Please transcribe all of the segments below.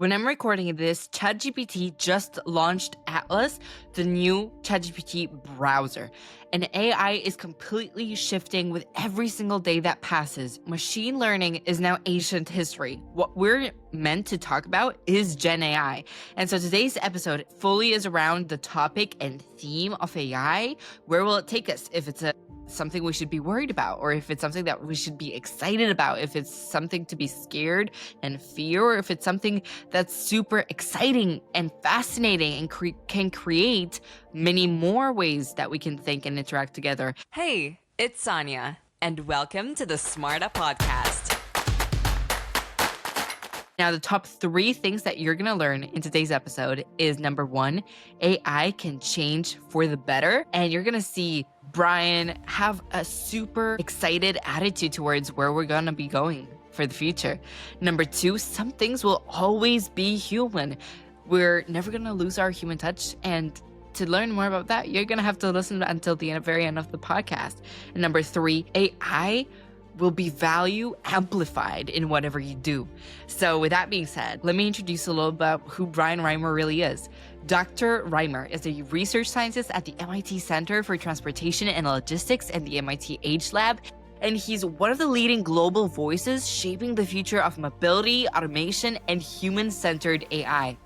When I'm recording this, ChatGPT just launched Atlas, the new ChatGPT browser. And AI is completely shifting with every single day that passes. Machine learning is now ancient history. What we're meant to talk about is Gen AI. And so today's episode fully is around the topic and theme of AI. Where will it take us? If it's something we should be worried about, or if it's something that we should be excited about, if it's something to be scared and fear, or if it's something that's super exciting and fascinating and can create many more ways that we can think and interact together. Hey, it's Sonia, and welcome to the SMARTA Podcast. Now, the top 3 things that you're going to learn in today's episode is number 1, AI can change for the better. And you're going to see Bryan have a super excited attitude towards where we're going to be going for the future. Number 2, some things will always be human. We're never going to lose our human touch. And to learn more about that, you're going to have to listen until the very end of the podcast. And number 3, AI will be value amplified in whatever you do. So with that being said, let me introduce a little about who Bryan Reimer really is. Dr. Reimer is a research scientist at the MIT Center for Transportation and Logistics and the MIT Age Lab. And he's one of the leading global voices shaping the future of mobility, automation, and human-centered AI.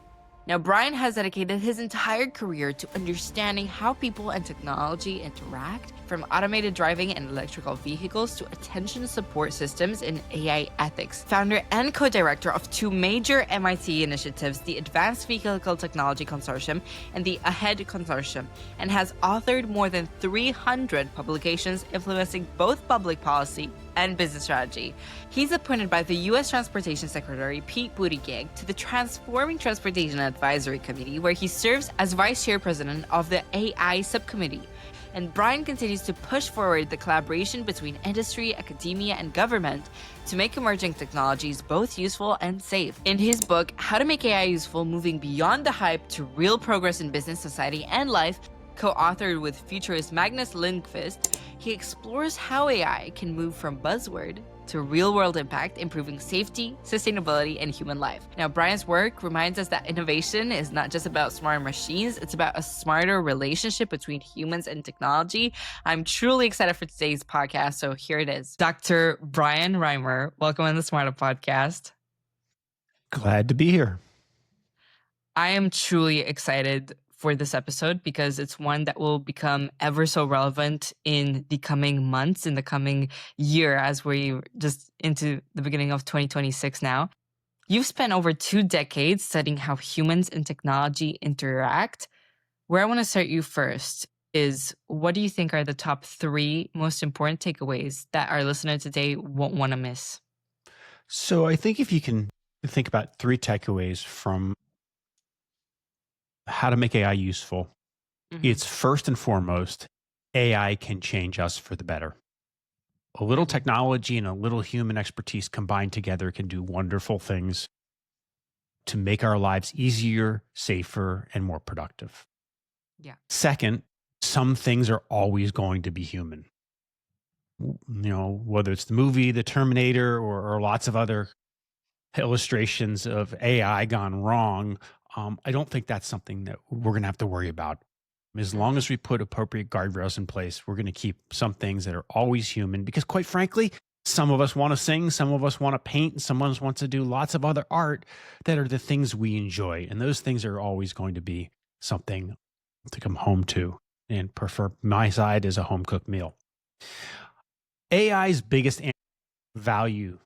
Now, Bryan has dedicated his entire career to understanding how people and technology interact, from automated driving and electrical vehicles to attention support systems and AI ethics. Founder and co-director of 2 major MIT initiatives, the Advanced Vehicle Technology Consortium and the AHEAD Consortium, and has authored more than 300 publications influencing both public policy and business strategy. He's appointed by the U.S. Transportation Secretary Pete Buttigieg to the Transforming Transportation Advisory Committee, where he serves as Vice Chairperson of the AI Subcommittee. And Bryan continues to push forward the collaboration between industry, academia, and government to make emerging technologies both useful and safe. In his book, How to Make AI Useful, Moving Beyond the Hype to Real Progress in Business, Society, and Life, co-authored with futurist Magnus Lindqvist, he explores how AI can move from buzzword to real-world impact, improving safety, sustainability, and human life. Now, Bryan's work reminds us that innovation is not just about smarter machines, it's about a smarter relationship between humans and technology. I'm truly excited for today's podcast, so here it is. Dr. Bryan Reimer, welcome on the SMARTA Podcast. Glad to be here. I am truly excited for this episode because it's one that will become ever so relevant in the coming months, in the coming year, as we're just into the beginning of 2026 now. You've spent over 2 decades studying how humans and technology interact. Where I want to start you first is, what do you think are the top 3 most important takeaways that our listener today won't want to miss? So I think if you can think about 3 takeaways from how to make AI useful, it's first and foremost, AI can change us for the better. A little technology and a little human expertise combined together can do wonderful things to make our lives easier, safer, and more productive. Yeah. Second, some things are always going to be human. You know, whether it's the movie, The Terminator, or lots of other illustrations of AI gone wrong, I don't think that's something that we're going to have to worry about. As long as we put appropriate guardrails in place, we're going to keep some things that are always human, because quite frankly, some of us want to sing, some of us want to paint, and some of us want to do lots of other art that are the things we enjoy. And those things are always going to be something to come home to, and prefer my side as a home-cooked meal. AI's biggest value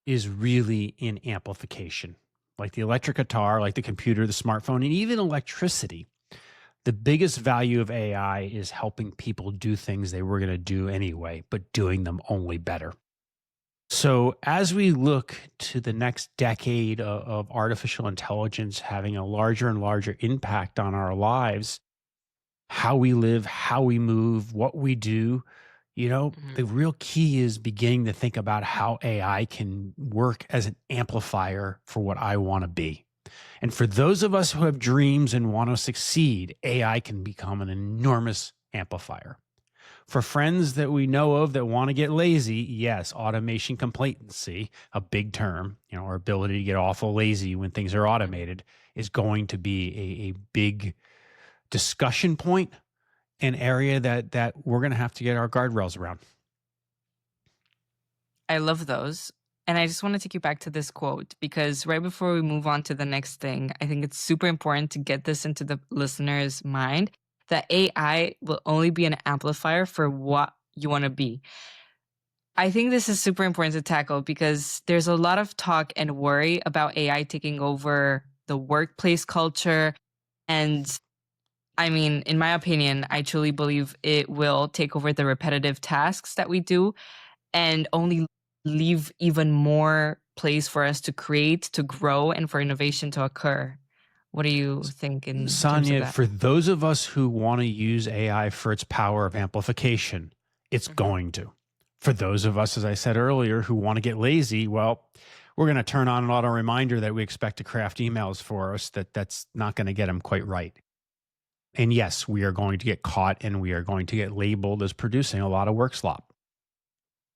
is really in amplification. Like the electric guitar, like the computer, the smartphone, and even electricity. The biggest value of AI is helping people do things they were going to do anyway, but doing them only better. So as we look to the next decade of artificial intelligence having a larger and larger impact on our lives, how we live, how we move, what we do, the real key is beginning to think about how AI can work as an amplifier for what I want to be. And for those of us who have dreams and want to succeed, AI can become an enormous amplifier. For friends that we know of that want to get lazy, yes, automation complacency, a big term, our ability to get awful lazy when things are automated is going to be a big discussion point, an area that we're going to have to get our guardrails around. I love those. And I just want to take you back to this quote because right before we move on to the next thing, I think it's super important to get this into the listener's mind that AI will only be an amplifier for what you want to be. I think this is super important to tackle because there's a lot of talk and worry about AI taking over the workplace culture. And I mean, in my opinion, I truly believe it will take over the repetitive tasks that we do and only leave even more place for us to create, to grow, and for innovation to occur. What do you think in terms of Sonia, that? for those of us who want to use AI for its power of amplification, it's going to. For those of us, as I said earlier, who want to get lazy, well, we're going to turn on an auto reminder that we expect to craft emails for us that's not going to get them quite right. And yes, we are going to get caught and we are going to get labeled as producing a lot of work slop.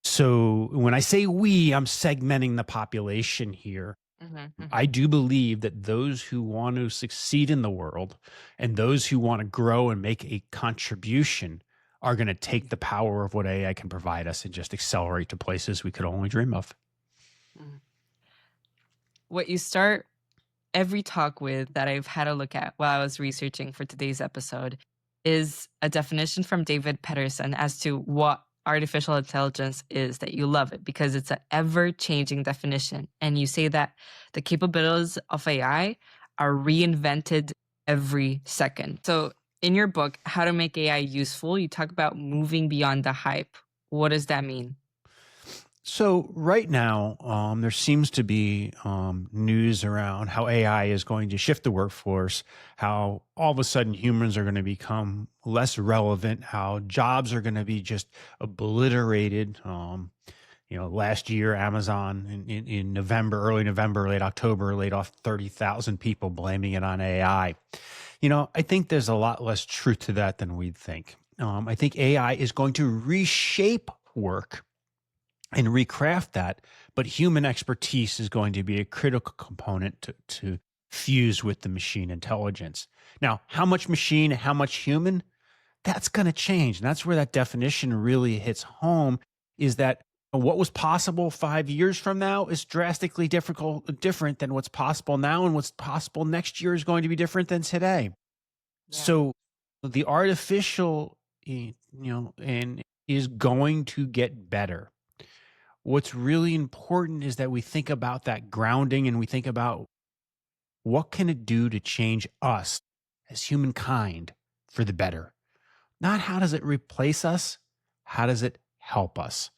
So when I say we, I'm segmenting the population here. I do believe that those who want to succeed in the world and those who want to grow and make a contribution are going to take the power of what AI can provide us and just accelerate to places we could only dream of. What you start every talk with that I've had a look at while I was researching for today's episode is a definition from David Pedersen as to what artificial intelligence is, that you love it because it's an ever-changing definition. And you say that the capabilities of AI are reinvented every second. So in your book, How to Make AI Useful, you talk about moving beyond the hype. What does that mean? So right now, there seems to be news around how AI is going to shift the workforce, how all of a sudden humans are going to become less relevant, how jobs are going to be just obliterated. Last year, Amazon in November, early November, late October, laid off 30,000 people, blaming it on AI. I think there's a lot less truth to that than we'd think. I think AI is going to reshape work and recraft that, but human expertise is going to be a critical component to fuse with the machine intelligence. Now, how much machine, how much human, that's going to change. And that's where that definition really hits home, is that what was possible 5 years from now is drastically different than what's possible now, and what's possible next year is going to be different than today. Yeah. So the artificial, and is going to get better. What's really important is that we think about that grounding and we think about what can it do to change us as humankind for the better. Not how does it replace us? How does it help us?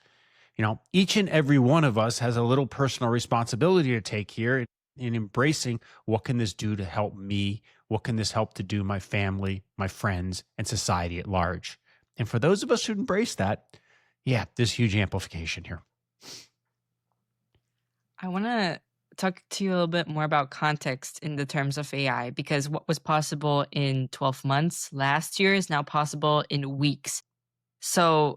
Each and every one of us has a little personal responsibility to take here in embracing what can this do to help me? What can this help to do my family, my friends, and society at large? And for those of us who embrace that, yeah, there's huge amplification here. I want to talk to you a little bit more about context in the terms of AI, because what was possible in 12 months last year is now possible in weeks. So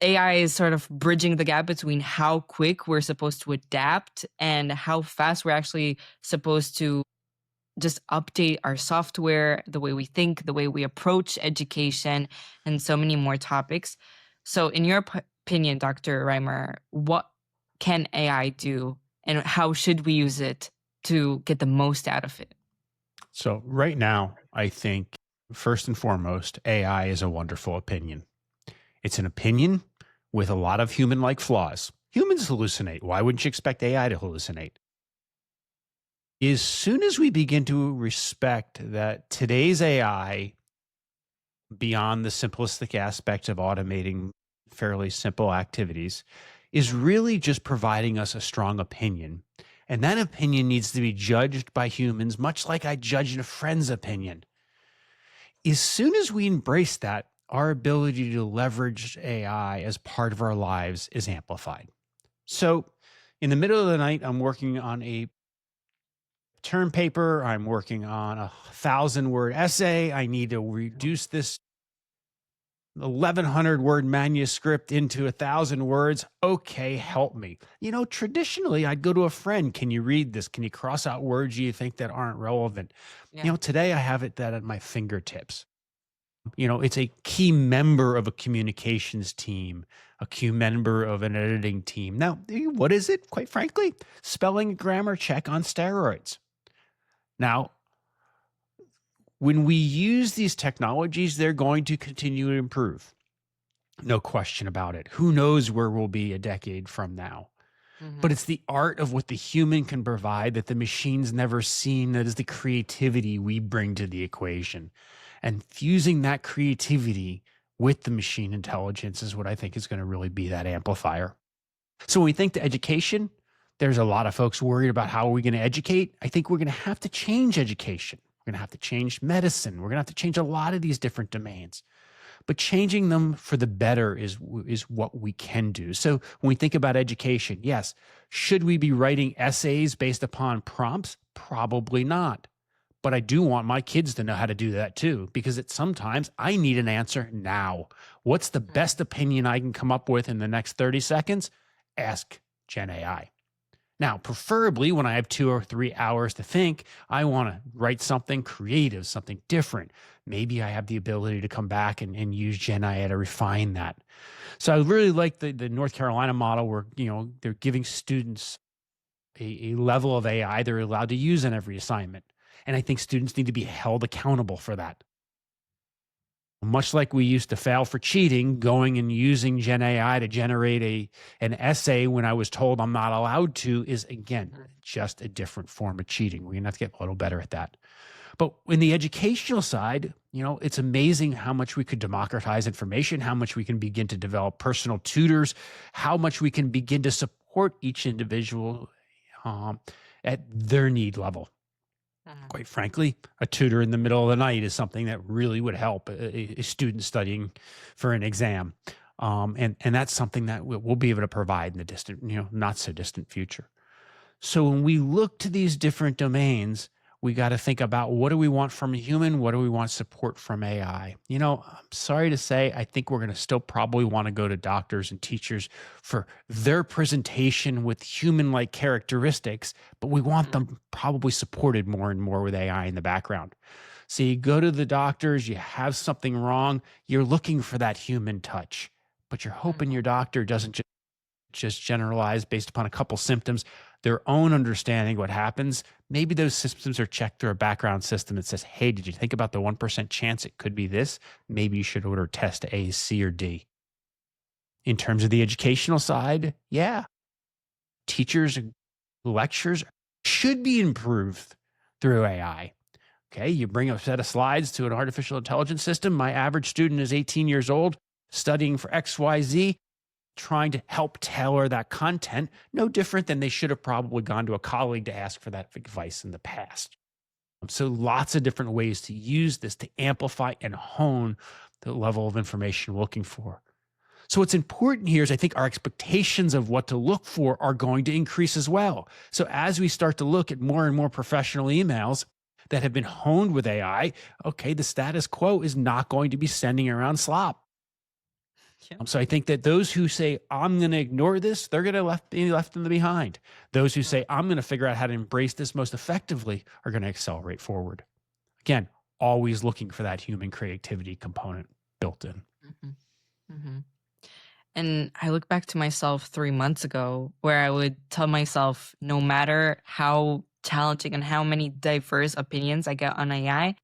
AI is sort of bridging the gap between how quick we're supposed to adapt and how fast we're actually supposed to just update our software, the way we think, the way we approach education, and so many more topics. So in your opinion, Dr. Reimer, what can AI do and how should we use it to get the most out of it? So right now, I think first and foremost, AI is a wonderful opinion. It's an opinion with a lot of human-like flaws. Humans hallucinate. Why wouldn't you expect AI to hallucinate? As soon as we begin to respect that today's AI, beyond the simplistic aspect of automating fairly simple activities, is really just providing us a strong opinion. And that opinion needs to be judged by humans, much like I judge a friend's opinion. As soon as we embrace that, our ability to leverage AI as part of our lives is amplified. So in the middle of the night, I'm working on a term paper. I'm working on a 1,000-word essay. I need to reduce this 1,100 word manuscript into 1,000 words. Okay, help me. Traditionally, I'd go to a friend. Can you read this? Can you cross out words you think that aren't relevant? Yeah. Today I have it that at my fingertips. It's a key member of a communications team, a key member of an editing team. Now, what is it? Quite frankly, spelling and grammar check on steroids. Now, when we use these technologies, they're going to continue to improve. No question about it. Who knows where we'll be a decade from now? But it's the art of what the human can provide that the machine's never seen. That is the creativity we bring to the equation. And fusing that creativity with the machine intelligence is what I think is going to really be that amplifier. So when we think to education, there's a lot of folks worried about how are we going to educate. I think we're going to have to change education. We're going to have to change medicine. We're going to have to change a lot of these different domains. But changing them for the better is what we can do. So when we think about education, yes, should we be writing essays based upon prompts? Probably not. But I do want my kids to know how to do that too, because sometimes I need an answer now. What's the best opinion I can come up with in the next 30 seconds? Ask Gen AI. Now, preferably when I have 2 or 3 hours to think, I want to write something creative, something different. Maybe I have the ability to come back and use Gen AI to refine that. So I really like the North Carolina model where, they're giving students a level of AI they're allowed to use in every assignment. And I think students need to be held accountable for that. Much like we used to fail for cheating, going and using Gen AI to generate an essay when I was told I'm not allowed to is, again, just a different form of cheating. We're going to have to get a little better at that. But in the educational side, it's amazing how much we could democratize information, how much we can begin to develop personal tutors, how much we can begin to support each individual at their need level. Quite frankly, a tutor in the middle of the night is something that really would help a student studying for an exam. And that's something that we'll be able to provide in the distant, not so distant future. So when we look to these different domains, we got to think about what do we want from a human? What do we want support from AI? I'm sorry to say, I think we're going to still probably want to go to doctors and teachers for their presentation with human-like characteristics, but we want them probably supported more and more with AI in the background. So you go to the doctors, you have something wrong, you're looking for that human touch, but you're hoping your doctor doesn't just generalize based upon a couple symptoms, their own understanding what happens. Maybe those symptoms are checked through a background system that says, hey, did you think about the 1% chance it could be this? Maybe you should order test A, C, or D. In terms of the educational side, yeah, teachers and lectures should be improved through AI. Okay, you bring a set of slides to an artificial intelligence system. My average student is 18 years old, studying for XYZ, trying to help tailor that content, no different than they should have probably gone to a colleague to ask for that advice in the past. So lots of different ways to use this to amplify and hone the level of information we're looking for. So what's important here is I think our expectations of what to look for are going to increase as well. So as we start to look at more and more professional emails that have been honed with AI, okay, the status quo is not going to be sending around slop. Yeah. So I think that those who say, I'm going to ignore this, they're going to be left in the behind. Those who say, I'm going to figure out how to embrace this most effectively are going to accelerate forward. Again, always looking for that human creativity component built in. And I look back to myself 3 months ago where I would tell myself, no matter how challenging and how many diverse opinions I get on AI,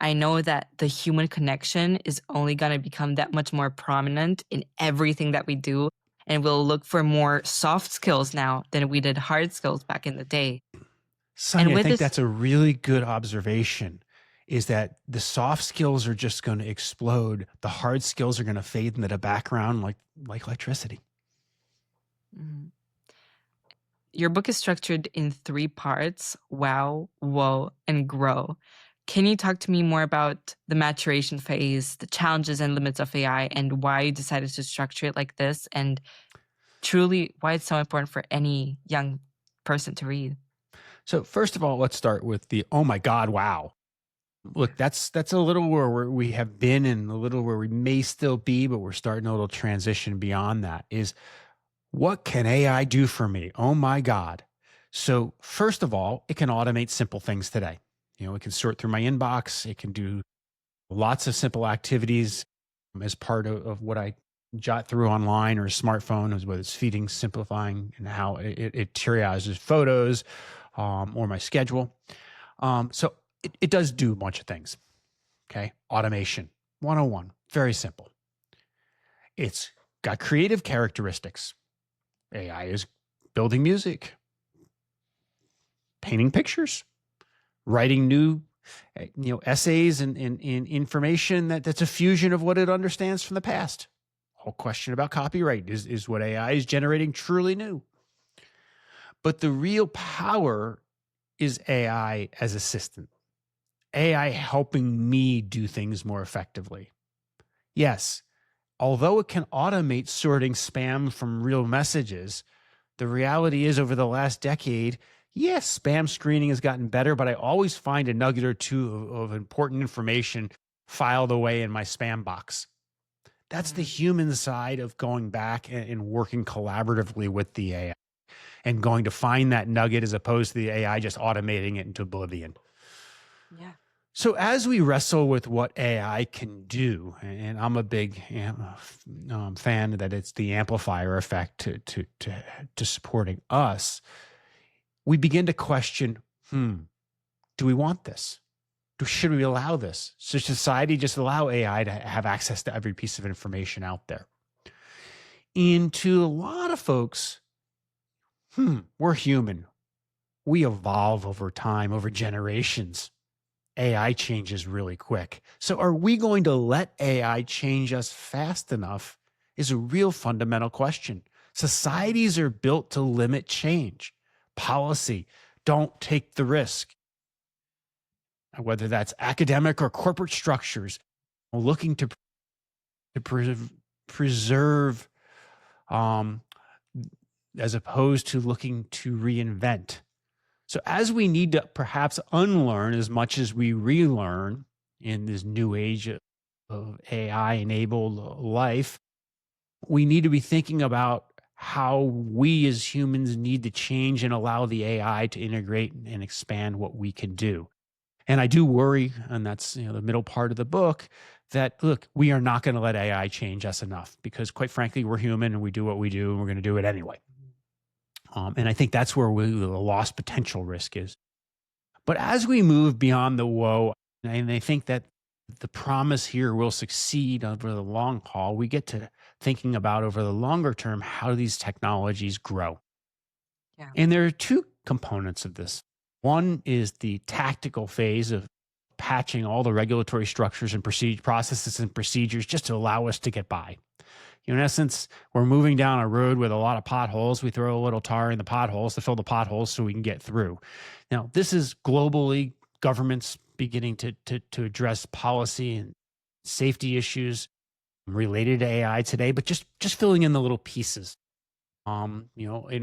I know that the human connection is only going to become that much more prominent in everything that we do. And we'll look for more soft skills now than we did hard skills back in the day. Sonia, I think that's a really good observation, is that the soft skills are just going to explode. The hard skills are going to fade into the background like electricity. Your book is structured in 3 parts: wow, whoa, and grow. Can you talk to me more about the maturation phase, the challenges and limits of AI, and why you decided to structure it like this, and truly why it's so important for any young person to read? So first of all, let's start with the, oh my God, wow. Look, that's a little where we have been and a little where we may still be, but we're starting a little transition beyond that is what can AI do for me? Oh my God. So first of all, it can automate simple things today. It can sort through my inbox. It can do lots of simple activities as part of what I jot through online or a smartphone, whether it's feeding, simplifying, and how it triages photos or my schedule. So it does do a bunch of things. Okay. Automation 101, very simple. It's got creative characteristics. AI is building music, painting pictures, writing new essays and information that's a fusion of what it understands from the past. Whole question about copyright is what AI is generating truly new. But the real power is AI as assistant. AI helping me do things more effectively. Yes, although it can automate sorting spam from real messages, the reality is over the last decade, yes, spam screening has gotten better, but I always find a nugget or two of important information filed away in my spam box. That's the human side of going back and working collaboratively with the AI and going to find that nugget as opposed to the AI just automating it into oblivion. Yeah. So as we wrestle with what AI can do, and I'm a big fan that it's the amplifier effect to supporting us, we begin to question, do we want this? Should we allow this? Should society just allow AI to have access to every piece of information out there? And to a lot of folks, we're human. We evolve over time, over generations. AI changes really quick. So are we going to let AI change us fast enough is a real fundamental question. Societies are built to limit change. Policy, don't take the risk. Whether that's academic or corporate structures, looking to preserve as opposed to looking to reinvent. So as we need to perhaps unlearn as much as we relearn in this new age of AI-enabled life, we need to be thinking about how we as humans need to change and allow the AI to integrate and expand what we can do. And I do worry, and that's the middle part of the book, that, look, we are not going to let AI change us enough because, quite frankly, we're human and we do what we do and we're going to do it anyway. And I think that's where the lost potential risk is. But as we move beyond the woe, and I think that the promise here will succeed over the long haul, we get to thinking about over the longer term how these technologies grow. Yeah. And there are two components of this. One is the tactical phase of patching all the regulatory structures and processes and procedures just to allow us to get by. In essence, we're moving down a road with a lot of potholes. We throw a little tar in the potholes to fill the potholes so we can get through. Now, this is globally governments beginning to address policy and safety issues related to AI today, but just filling in the little pieces. An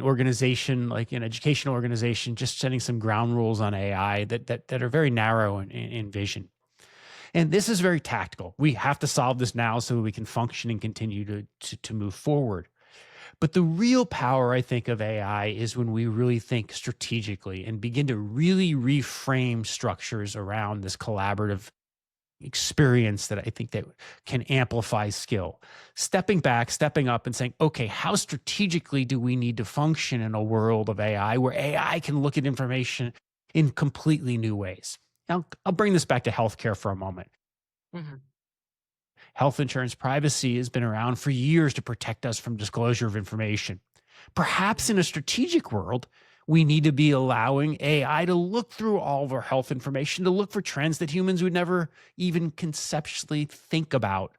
organization like an educational organization, just setting some ground rules on AI that are very narrow in vision. And this is very tactical. We have to solve this now so we can function and continue to move forward. But the real power, I think, of AI is when we really think strategically and begin to really reframe structures around this collaborative experience that I think that can amplify skill. Stepping back, stepping up and saying, okay, how strategically do we need to function in a world of AI where AI can look at information in completely new ways? Now, I'll bring this back to healthcare for a moment. Mm-hmm. Health insurance privacy has been around for years to protect us from disclosure of information. Perhaps in a strategic world, we need to be allowing AI to look through all of our health information, to look for trends that humans would never even conceptually think about.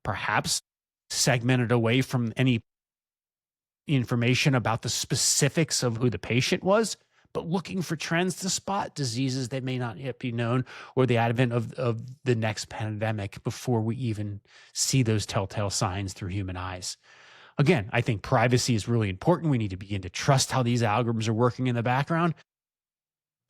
Perhaps segmented away from any information about the specifics of who the patient was, but looking for trends to spot diseases that may not yet be known or the advent of the next pandemic before we even see those telltale signs through human eyes. Again, I think privacy is really important. We need to begin to trust how these algorithms are working in the background.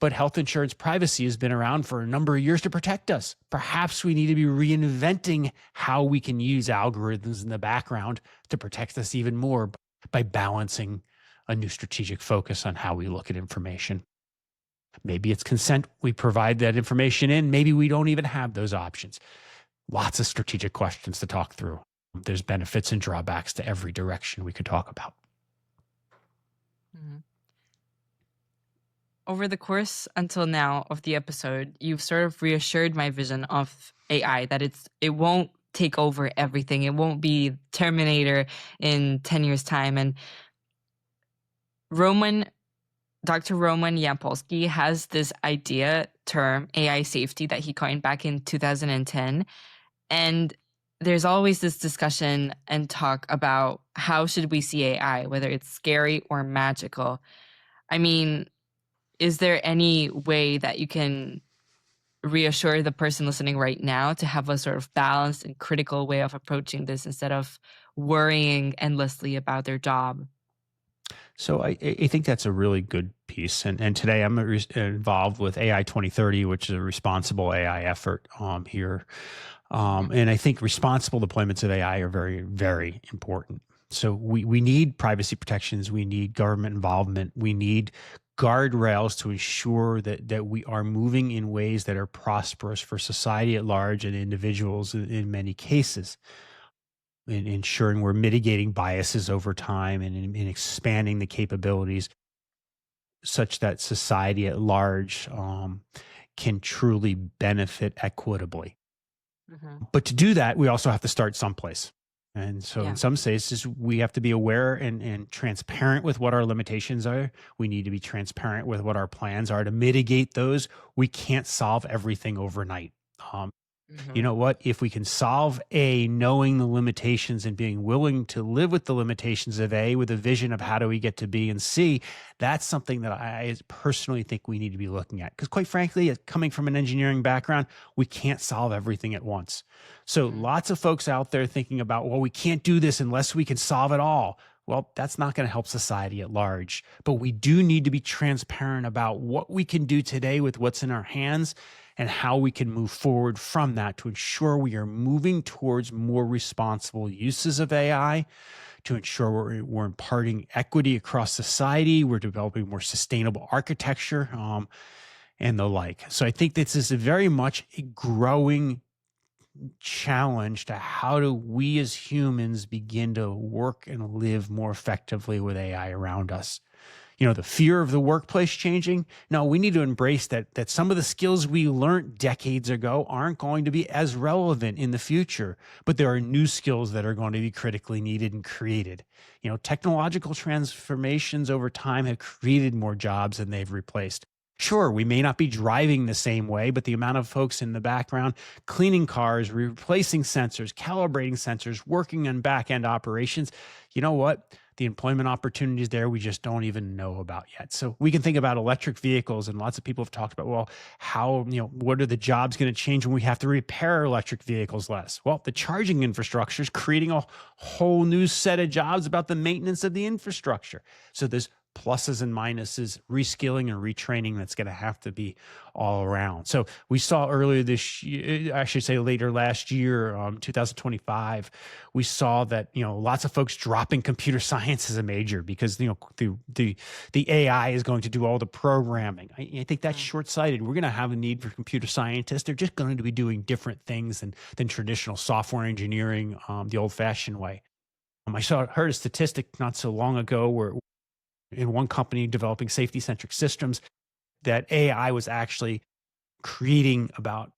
But health insurance privacy has been around for a number of years to protect us. Perhaps we need to be reinventing how we can use algorithms in the background to protect us even more by balancing a new strategic focus on how we look at information. Maybe it's consent. We provide that information in. Maybe we don't even have those options. Lots of strategic questions to talk through. There's benefits and drawbacks to every direction we could talk about. Mhm. Over the course until now of the episode, you've sort of reassured my vision of AI that it won't take over everything. It won't be Terminator in 10 years' time. And Dr. Roman Yampolsky has this term, AI safety, that he coined back in 2010. And there's always this discussion and talk about how should we see AI, whether it's scary or magical. I mean, is there any way that you can reassure the person listening right now to have a sort of balanced and critical way of approaching this instead of worrying endlessly about their job? So I think that's a really good piece. And today I'm involved with AI 2030, which is a responsible AI effort here. And I think responsible deployments of AI are very, very important. So we need privacy protections. We need government involvement. We need guardrails to ensure that we are moving in ways that are prosperous for society at large and individuals in many cases. In ensuring we're mitigating biases over time and in expanding the capabilities such that society at large can truly benefit equitably. But to do that, we also have to start someplace. And so in some cases, we have to be aware and transparent with what our limitations are. We need to be transparent with what our plans are to mitigate those. We can't solve everything overnight. You know what? If we can solve A, knowing the limitations and being willing to live with the limitations of A with a vision of how do we get to B and C, that's something that I personally think we need to be looking at. Because quite frankly, coming from an engineering background, we can't solve everything at once. So lots of folks out there thinking about, well, we can't do this unless we can solve it all. Well, that's not going to help society at large. But we do need to be transparent about what we can do today with what's in our hands and how we can move forward from that to ensure we are moving towards more responsible uses of AI, to ensure we're imparting equity across society, we're developing more sustainable architecture, and the like. So I think this is very much a growing challenge to how do we as humans begin to work and live more effectively with AI around us. You know, the fear of the workplace changing. No, we need to embrace that some of the skills we learned decades ago aren't going to be as relevant in the future, but there are new skills that are going to be critically needed and created. You know, technological transformations over time have created more jobs than they've replaced. Sure, we may not be driving the same way, but the amount of folks in the background cleaning cars, replacing sensors, calibrating sensors, working on back-end operations, you know what? The employment opportunities there, we just don't even know about yet. So we can think about electric vehicles, and lots of people have talked about, well, how, what are the jobs going to change when we have to repair electric vehicles less? Well, the charging infrastructure is creating a whole new set of jobs about the maintenance of the infrastructure. So there's pluses and minuses, reskilling and retraining that's going to have to be all around. So we saw earlier this year, I should say later last year, 2025, we saw that, lots of folks dropping computer science as a major because, the AI is going to do all the programming. I think that's short-sighted. We're going to have a need for computer scientists. They're just going to be doing different things than traditional software engineering, the old-fashioned way. Heard a statistic not so long ago where in one company developing safety-centric systems, that AI was actually creating about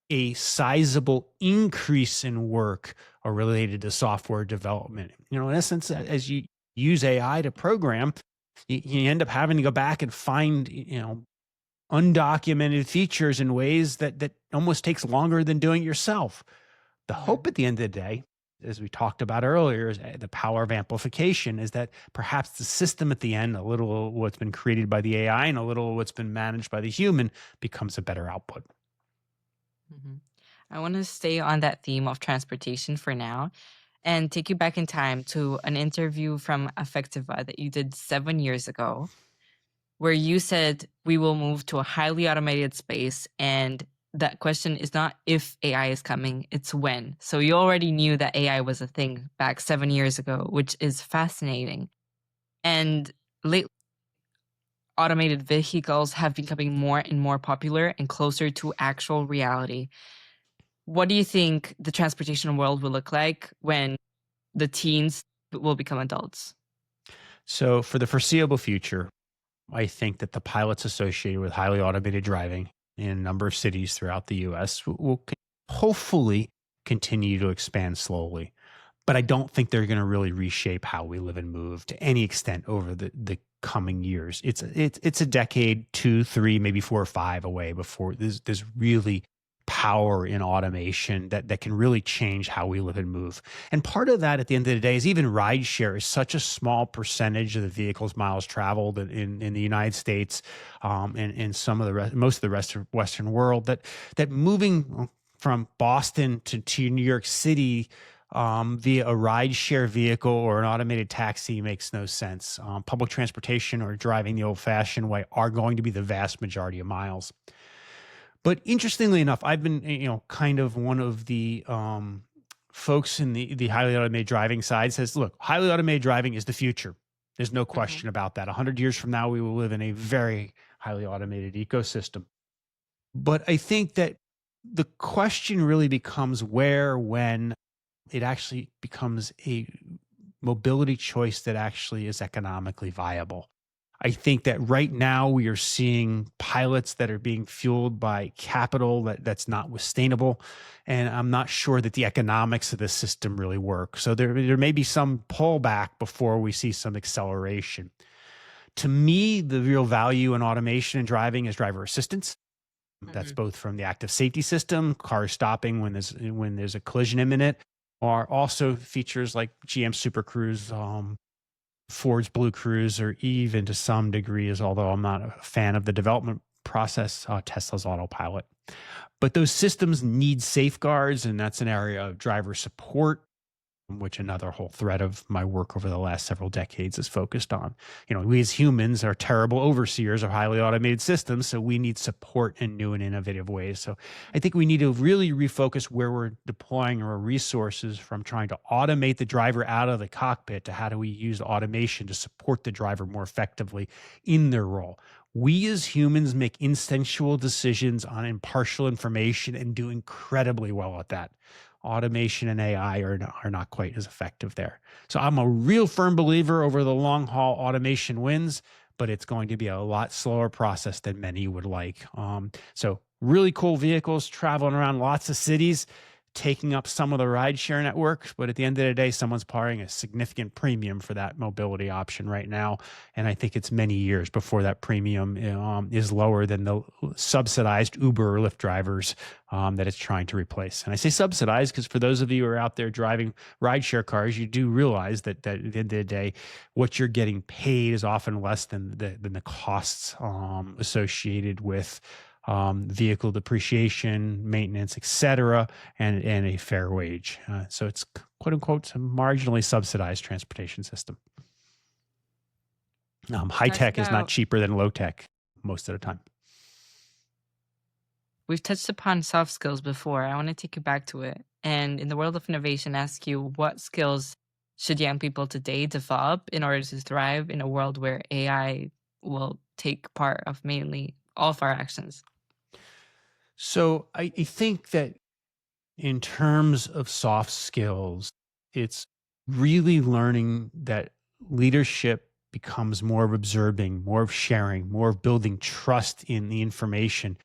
a sizable increase in work related to software development. In essence, as you use AI to program, you end up having to go back and find, undocumented features in ways that almost takes longer than doing it yourself. The hope at the end of the day, as we talked about earlier, is the power of amplification, is that perhaps the system at the end, a little of what's been created by the AI and a little of what's been managed by the human, becomes a better output. I want to stay on that theme of transportation for now and take you back in time to an interview from Affectiva that you did 7 years ago. where you said we will move to a highly automated space, and that question is not if AI is coming, it's when. So you already knew that AI was a thing back 7 years ago, which is fascinating. And lately, automated vehicles have been becoming more and more popular and closer to actual reality. What do you think the transportation world will look like when the teens will become adults? So for the foreseeable future, I think that the pilots associated with highly automated driving in a number of cities throughout the US will hopefully continue to expand slowly. But I don't think they're going to really reshape how we live and move to any extent over the coming years. It's a decade, 2, 3, maybe 4 or 5 away before there's really power in automation that can really change how we live and move. And part of that at the end of the day is even rideshare is such a small percentage of the vehicles miles traveled in the United States, and in some of most of the rest of Western world, that moving from Boston to New York City via a rideshare vehicle or an automated taxi makes no sense. Public transportation or driving the old-fashioned way are going to be the vast majority of miles. But interestingly enough, I've been, kind of one of the folks in the highly automated driving side says, look, highly automated driving is the future. There's no question about that. 100 years from now, we will live in a very highly automated ecosystem. But I think that the question really becomes where, when it actually becomes a mobility choice that actually is economically viable. I think that right now we are seeing pilots that are being fueled by capital that's not sustainable. And I'm not sure that the economics of the system really work. So there may be some pullback before we see some acceleration. To me, the real value in automation and driving is driver assistance. That's both from the active safety system, cars stopping when there's a collision imminent, or also features like GM Super Cruise, Ford's Blue Cruise, or even to some degree, although I'm not a fan of the development process, Tesla's autopilot. But those systems need safeguards, and that's an area of driver support, which another whole thread of my work over the last several decades is focused on. We as humans are terrible overseers of highly automated systems, so we need support in new and innovative ways. So I think we need to really refocus where we're deploying our resources from trying to automate the driver out of the cockpit to how do we use automation to support the driver more effectively in their role. We as humans make instinctual decisions on impartial information and do incredibly well at that. Automation and AI are not quite as effective there. So I'm a real firm believer over the long haul, automation wins, but it's going to be a lot slower process than many would like. So really cool vehicles traveling around lots of cities, taking up some of the rideshare network. But at the end of the day, someone's paying a significant premium for that mobility option right now. And I think it's many years before that premium is lower than the subsidized Uber or Lyft drivers that it's trying to replace. And I say subsidized because for those of you who are out there driving rideshare cars, you do realize that at the end of the day, what you're getting paid is often less than the costs associated with vehicle depreciation, maintenance, et cetera, and a fair wage. So it's quote unquote a marginally subsidized transportation system. High tech is not cheaper than low tech most of the time. We've touched upon soft skills before. I want to take you back to it. And in the world of innovation, ask you what skills should young people today develop in order to thrive in a world where AI will take part of mainly all of our actions? So I think that in terms of soft skills, it's really learning that leadership becomes more of observing, more of sharing, more of building trust in the information.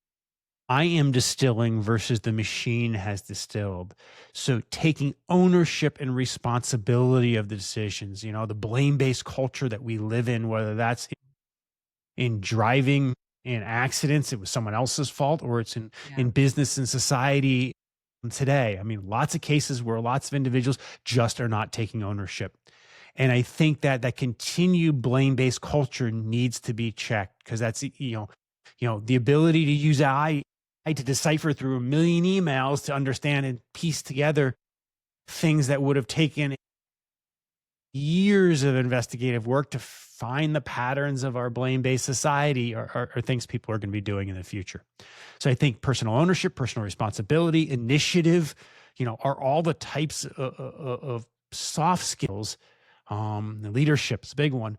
I am distilling versus the machine has distilled. So taking ownership and responsibility of the decisions, the blame-based culture that we live in, whether that's in driving, in accidents, it was someone else's fault, or it's in business and society today. I mean, lots of cases where lots of individuals just are not taking ownership. And I think that continued blame-based culture needs to be checked, because that's, the ability to use AI to decipher through a million emails to understand and piece together things that would have taken years of investigative work to find the patterns of our blame-based society are things people are going to be doing in the future. So I think personal ownership, personal responsibility, initiative, are all the types of soft skills. Leadership is a big one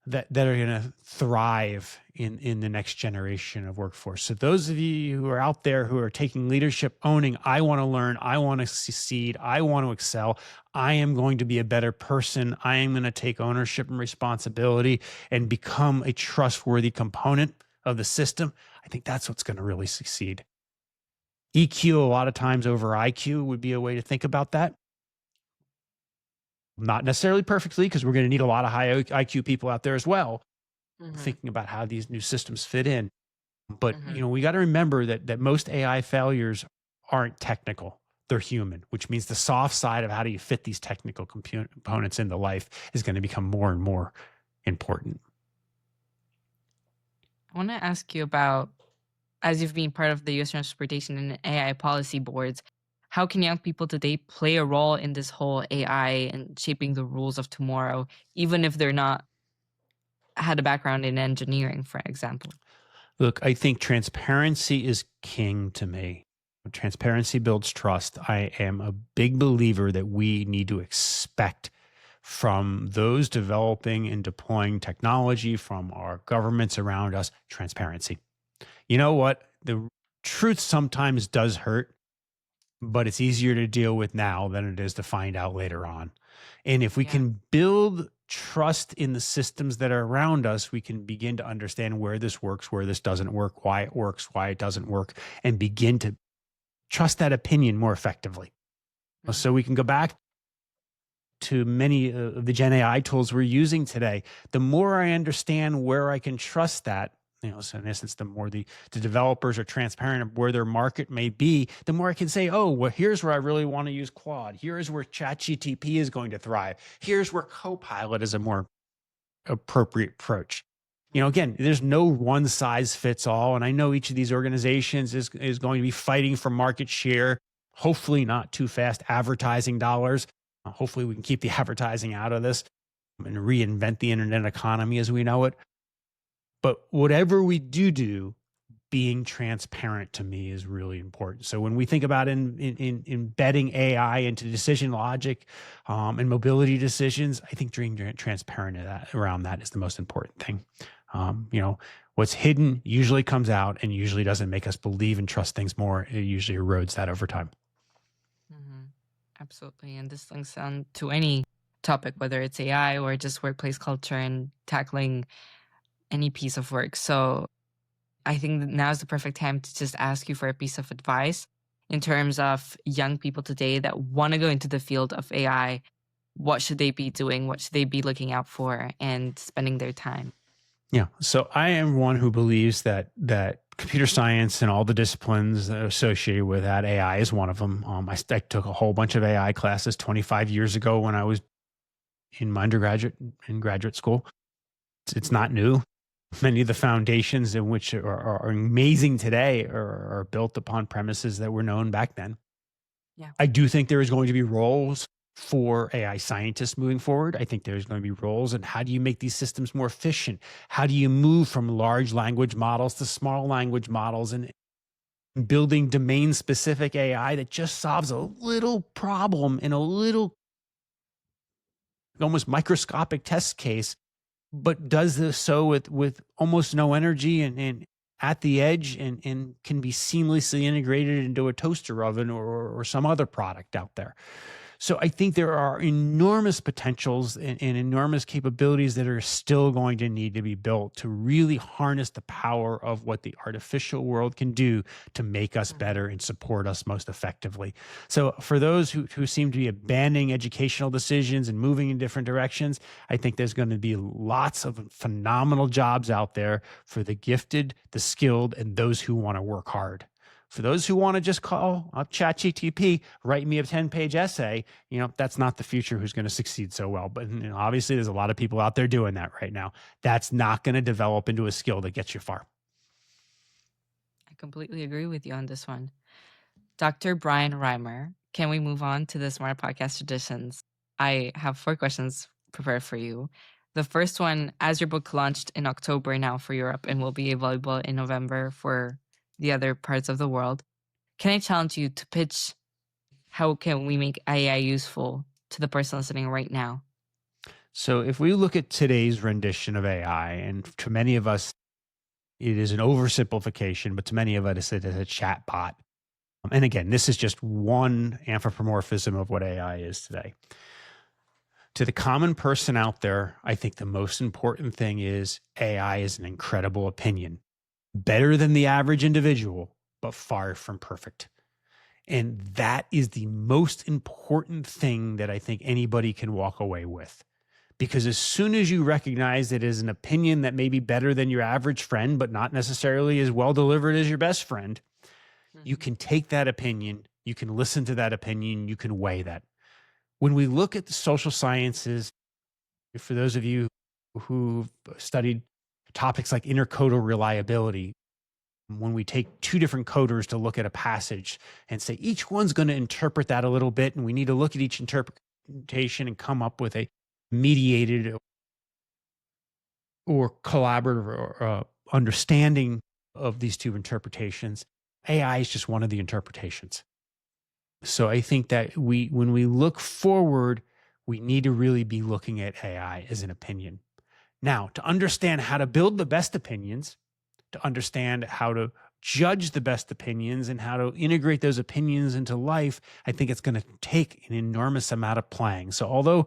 that are going to thrive in the next generation of workforce. So those of you who are out there who are taking leadership, owning, I want to learn, I want to succeed, I want to excel, I am going to be a better person, I am going to take ownership and responsibility and become a trustworthy component of the system, I think that's what's going to really succeed. EQ a lot of times over IQ would be a way to think about that. Not necessarily perfectly, because we're going to need a lot of high IQ people out there as well, thinking about how these new systems fit in. But, we got to remember that most AI failures aren't technical. They're human, which means the soft side of how do you fit these technical components into life is going to become more and more important. I want to ask you about, as you've been part of the U.S. Transportation and AI policy boards, how can young people today play a role in this whole AI and shaping the rules of tomorrow, even if they're not had a background in engineering, for example? Look, I think transparency is king to me. Transparency builds trust. I am a big believer that we need to expect from those developing and deploying technology, from our governments around us, transparency. You know what? The truth sometimes does hurt, but it's easier to deal with now than it is to find out later on. And if we can build trust in the systems that are around us, we can begin to understand where this works, where this doesn't work, why it works, why it doesn't work, and begin to trust that opinion more effectively. So we can go back to many of the Gen AI tools we're using today. The more I understand where I can trust that, so in essence, the more the developers are transparent of where their market may be, the more I can say, oh, well, here's where I really want to use Claude. Here's where ChatGPT is going to thrive. Here's where Copilot is a more appropriate approach. Again, there's no one size fits all. And I know each of these organizations is going to be fighting for market share, hopefully not too fast advertising dollars. Hopefully we can keep the advertising out of this and reinvent the internet economy as we know it. But whatever we do, being transparent to me is really important. So when we think about embedding AI into decision logic and mobility decisions, I think being transparent around that is the most important thing. What's hidden usually comes out and usually doesn't make us believe and trust things more. It usually erodes that over time. Absolutely. And this links on to any topic, whether it's AI or just workplace culture and tackling any piece of work. So I think that now is the perfect time to just ask you for a piece of advice in terms of young people today that want to go into the field of AI. What should they be doing? What should they be looking out for and spending their time? Yeah. So I am one who believes that computer science and all the disciplines that are associated with that, AI is one of them. I took a whole bunch of AI classes 25 years ago when I was in my undergraduate and graduate school. It's not new. Many of the foundations in which are amazing today are built upon premises that were known back then. Yeah. I do think there is going to be roles for AI scientists moving forward. I think there's going to be roles in how do you make these systems more efficient? How do you move from large language models to small language models and building domain-specific AI that just solves a little problem in a little almost microscopic test case, but does this so with almost no energy and at the edge and can be seamlessly integrated into a toaster oven or some other product out there. So I think there are enormous potentials and enormous capabilities that are still going to need to be built to really harness the power of what the artificial world can do to make us better and support us most effectively. So for those who seem to be abandoning educational decisions and moving in different directions, I think there's going to be lots of phenomenal jobs out there for the gifted, the skilled, and those who want to work hard. For those who want to just call up ChatGPT, write me a 10-page essay, that's not the future who's going to succeed so well. But obviously, there's a lot of people out there doing that right now. That's not going to develop into a skill that gets you far. I completely agree with you on this one. Dr. Bryan Reimer, can we move on to the SMARTA Podcast traditions? I have 4 questions prepared for you. The first one, as your book launched in October now for Europe and will be available in November for the other parts of the world, can I challenge you to pitch how can we make AI useful to the person listening right now? So if we look at today's rendition of AI, and to many of us, it is an oversimplification, but to many of us, it is a chat bot. And again, this is just one anthropomorphism of what AI is today. To the common person out there, I think the most important thing is AI is an incredible opinion, better than the average individual, but far from perfect. And that is the most important thing that I think anybody can walk away with. Because as soon as you recognize it as an opinion that may be better than your average friend, but not necessarily as well delivered as your best friend, you can take that opinion, you can listen to that opinion, you can weigh that. When we look at the social sciences, for those of you who've studied topics like intercodal reliability, when we take two different coders to look at a passage and say each one's going to interpret that a little bit, and we need to look at each interpretation and come up with a mediated or collaborative or understanding of these two interpretations, AI is just one of the interpretations. So I think that when we look forward, we need to really be looking at AI as an opinion. Now, to understand how to build the best opinions, to understand how to judge the best opinions and how to integrate those opinions into life, I think it's going to take an enormous amount of playing. So although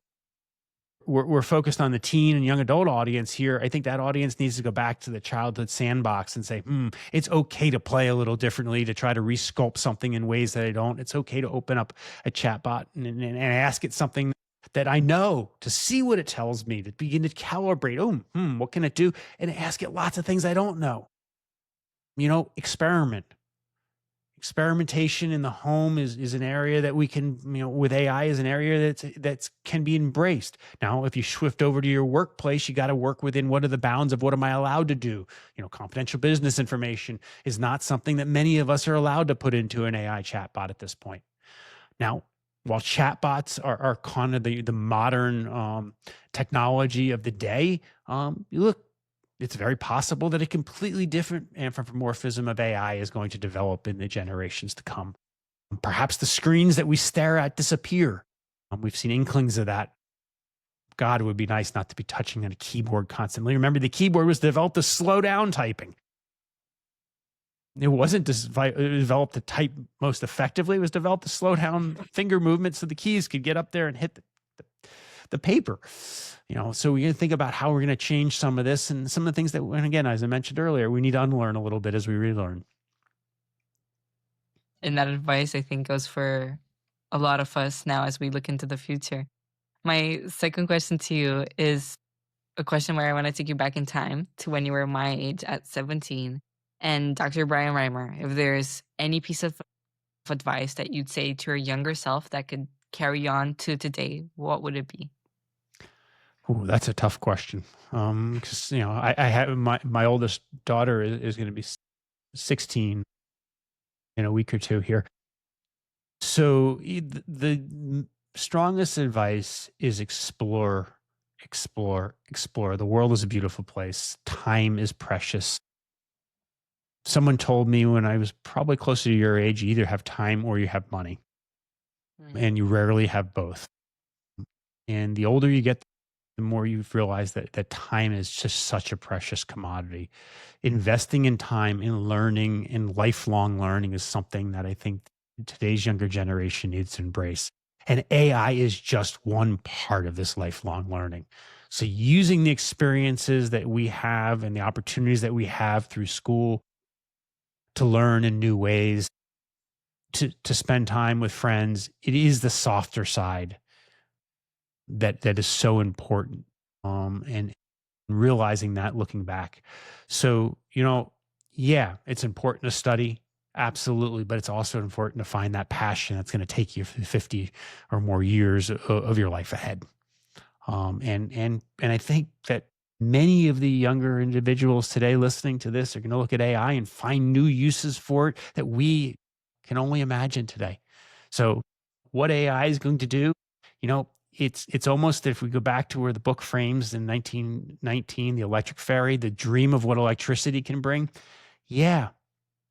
we're focused on the teen and young adult audience here, I think that audience needs to go back to the childhood sandbox and say, it's okay to play a little differently, to try to resculpt something in ways that I don't. It's okay to open up a chatbot and ask it something that I know, to see what it tells me, to begin to calibrate, what can it do? And ask it lots of things I don't know. Experiment. Experimentation in the home is an area that we can, with AI is an area that's can be embraced. Now, if you shift over to your workplace, you got to work within what are the bounds of what am I allowed to do? Confidential business information is not something that many of us are allowed to put into an AI chatbot at this point. Now, while chatbots are kind of the modern technology of the day, look, it's very possible that a completely different anthropomorphism of AI is going to develop in the generations to come. Perhaps the screens that we stare at disappear. We've seen inklings of that. God, it would be nice not to be touching on a keyboard constantly. Remember, the keyboard was developed to slow down typing. It wasn't developed to type most effectively. It was developed to slow down finger movements so the keys could get up there and hit the paper. So we're going to think about how we're going to change some of this and some of the things that, and again, as I mentioned earlier, we need to unlearn a little bit as we relearn. And that advice, I think, goes for a lot of us now as we look into the future. My second question to you is a question where I want to take you back in time to when you were my age at 17. And Dr. Bryan Reimer, if there's any piece of advice that you'd say to your younger self that could carry on to today, what would it be? Oh, that's a tough question. Because I have my oldest daughter is going to be 16 in a week or two here. So the strongest advice is explore. The world is a beautiful place. Time is precious. Someone told me when I was probably closer to your age, you either have time or you have money, and you rarely have both. And the older you get, the more you realize that time is just such a precious commodity. Investing in time, in learning, in lifelong learning is something that I think today's younger generation needs to embrace. And AI is just one part of this lifelong learning. So using the experiences that we have and the opportunities that we have through school to learn in new ways, to spend time with friends, it is the softer side that is so important, and realizing that looking back. So, it's important to study, absolutely, but it's also important to find that passion that's going to take you 50 or more years of your life ahead. And I think that many of the younger individuals today listening to this are going to look at AI and find new uses for it that we can only imagine today. So what AI is going to do, it's almost, if we go back to where the book frames in 1919, the electric ferry, the dream of what electricity can bring. Yeah,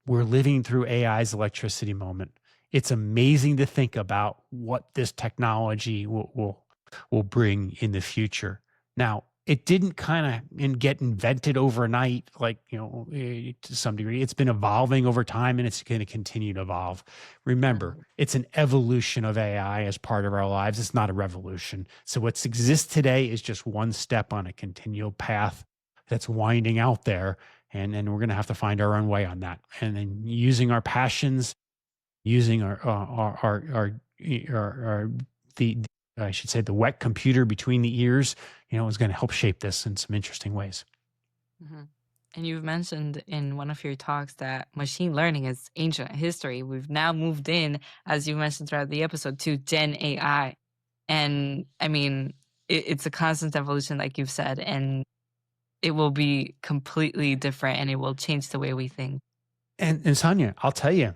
we're living through AI's electricity moment. It's amazing to think about what this technology will bring in the future. Now, it didn't kind of get invented overnight, like, to some degree. It's been evolving over time, and it's going to continue to evolve. Remember, it's an evolution of AI as part of our lives. It's not a revolution. So what exists today is just one step on a continual path that's winding out there. And we're going to have to find our own way on that. And then using our passions, using I should say, the wet computer between the ears, is going to help shape this in some interesting ways. Mm-hmm. And you've mentioned in one of your talks that machine learning is ancient history. We've now moved in, as you mentioned throughout the episode, to Gen AI. And I mean, it's a constant evolution, like you've said, and it will be completely different, and it will change the way we think. And Sonia, I'll tell you,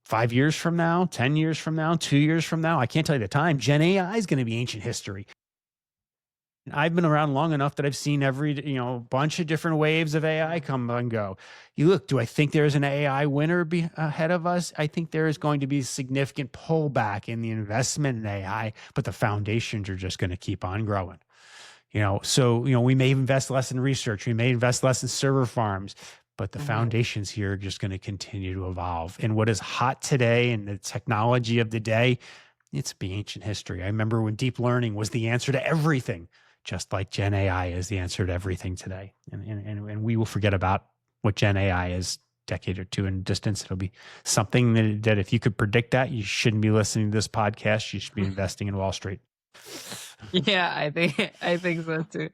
5 years from now, 10 years from now, 2 years from now, I can't tell you the time, Gen AI is going to be ancient history. I've been around long enough that I've seen every, bunch of different waves of AI come and go. You look, do I think there's an AI winner ahead of us? I think there is going to be a significant pullback in the investment in AI, but the foundations are just going to keep on growing. So we may invest less in research, we may invest less in server farms, but the foundations here are just going to continue to evolve. And what is hot today and the technology of the day, it's be ancient history. I remember when deep learning was the answer to everything, just like Gen AI is the answer to everything today. And we will forget about what Gen AI is a decade or two in distance. It'll be something that if you could predict that, you shouldn't be listening to this podcast. You should be investing in Wall Street. Yeah, I think so too.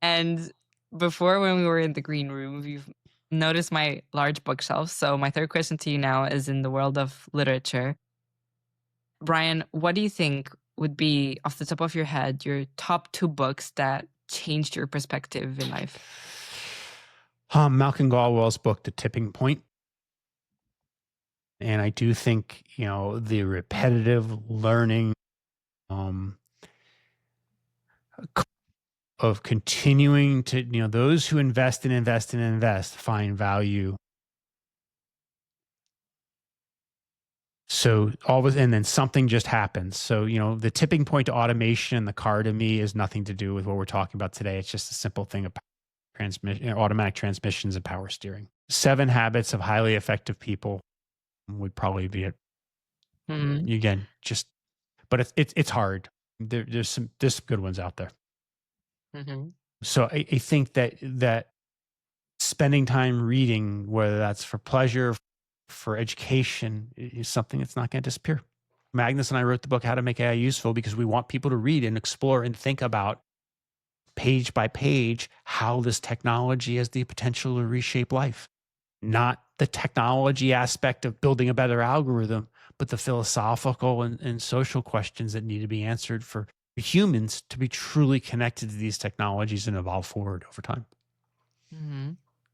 And before, when we were in the green room, you've noticed my large bookshelf. So my third question to you now is in the world of literature. Bryan, what do you think would be, off the top of your head, your top 2 books that changed your perspective in life? Malcolm Gladwell's book, The Tipping Point. And I do think, the repetitive learning of continuing to, those who invest and invest and invest find value. So and then something just happens. So, the tipping point to automation in the car to me is nothing to do with what we're talking about today. It's just a simple thing of transmission, automatic transmissions and power steering. 7 Habits of Highly Effective People would probably be it. Again, but it's hard. There's some good ones out there. So I think that spending time reading, whether that's for pleasure, for education, is something that's not going to disappear. Magnus and I wrote the book, How to Make AI Useful, because we want people to read and explore and think about page by page how this technology has the potential to reshape life. Not the technology aspect of building a better algorithm, but the philosophical and social questions that need to be answered for humans to be truly connected to these technologies and evolve forward over time.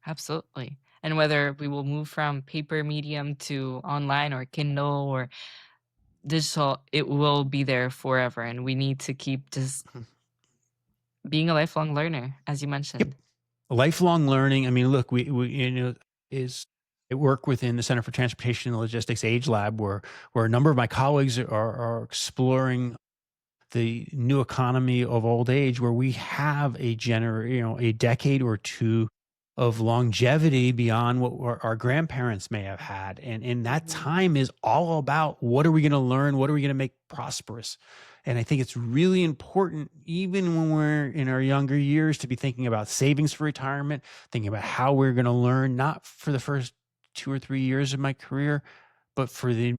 Absolutely. And whether we will move from paper medium to online or Kindle or digital, it will be there forever. And we need to keep just being a lifelong learner, as you mentioned. Yep. Lifelong learning. I mean, look, we work within the Center for Transportation and Logistics Age Lab, where a number of my colleagues are exploring the new economy of old age, where we have a decade or two of longevity beyond what our grandparents may have had. And that time is all about, what are we going to learn? What are we going to make prosperous? And I think it's really important, even when we're in our younger years, to be thinking about savings for retirement, thinking about how we're going to learn, not for the first 2 or 3 years of my career, but for the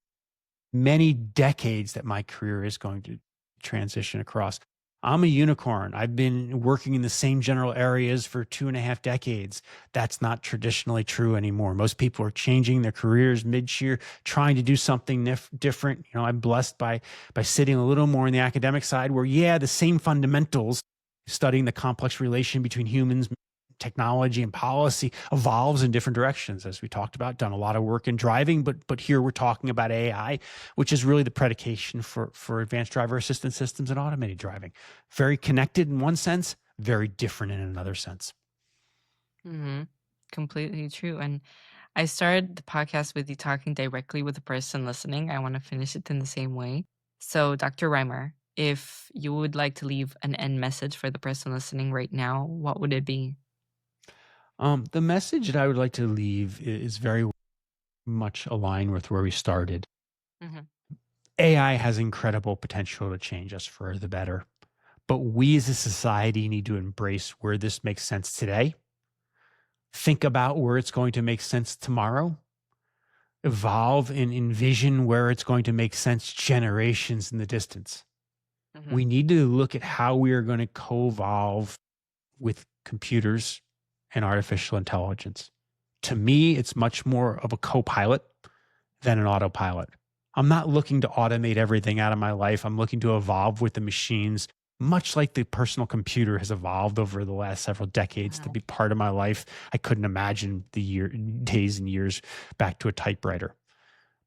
many decades that my career is going to transition across. I'm a unicorn. I've been working in the same general areas for 2.5 decades. That's not traditionally true anymore. Most people are changing their careers mid-year, trying to do something different. I'm blessed by sitting a little more on the academic side, where, the same fundamentals, studying the complex relation between humans, technology and policy evolves in different directions, as we talked about, done a lot of work in driving, but here we're talking about AI, which is really the predication for advanced driver assistance systems and automated driving. Very connected in one sense, very different in another sense. Mm-hmm. Completely true. And I started the podcast with you talking directly with the person listening. I want to finish it in the same way. So, Dr. Reimer, if you would like to leave an end message for the person listening right now, what would it be? The message that I would like to leave is very much aligned with where we started. Mm-hmm. AI has incredible potential to change us for the better, but we as a society need to embrace where this makes sense today, think about where it's going to make sense tomorrow, evolve and envision where it's going to make sense generations in the distance. Mm-hmm. We need to look at how we are going to co-evolve with computers and artificial intelligence. To me, it's much more of a co-pilot than an autopilot. I'm not looking to automate everything out of my life. I'm looking to evolve with the machines, much like the personal computer has evolved over the last several decades to be part of my life. I couldn't imagine the days and years back to a typewriter.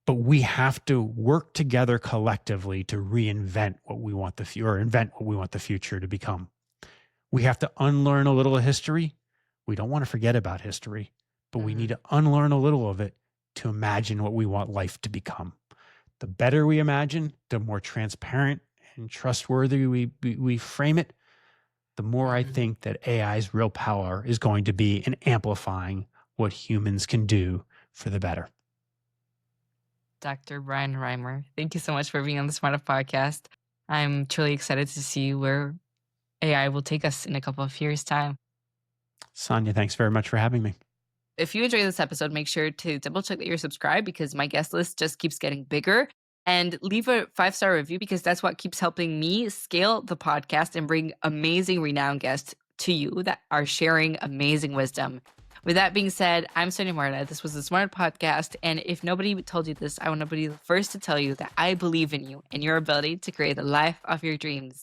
But we have to work together collectively to reinvent what we want invent what we want the future to become. We have to unlearn a little of history. We don't want to forget about history, but we need to unlearn a little of it to imagine what we want life to become. The better we imagine, the more transparent and trustworthy we frame it, the more I think that AI's real power is going to be in amplifying what humans can do for the better. Dr. Bryan Reimer, thank you so much for being on the SMARTA Podcast. I'm truly excited to see where AI will take us in a couple of years' time. Sonia, thanks very much for having me. If you enjoyed this episode, make sure to double check that you're subscribed because my guest list just keeps getting bigger. And leave a 5-star review because that's what keeps helping me scale the podcast and bring amazing renowned guests to you that are sharing amazing wisdom. With that being said, I'm Sonia Marta. This was the SMARTA Podcast. And if nobody told you this, I want to be the first to tell you that I believe in you and your ability to create the life of your dreams.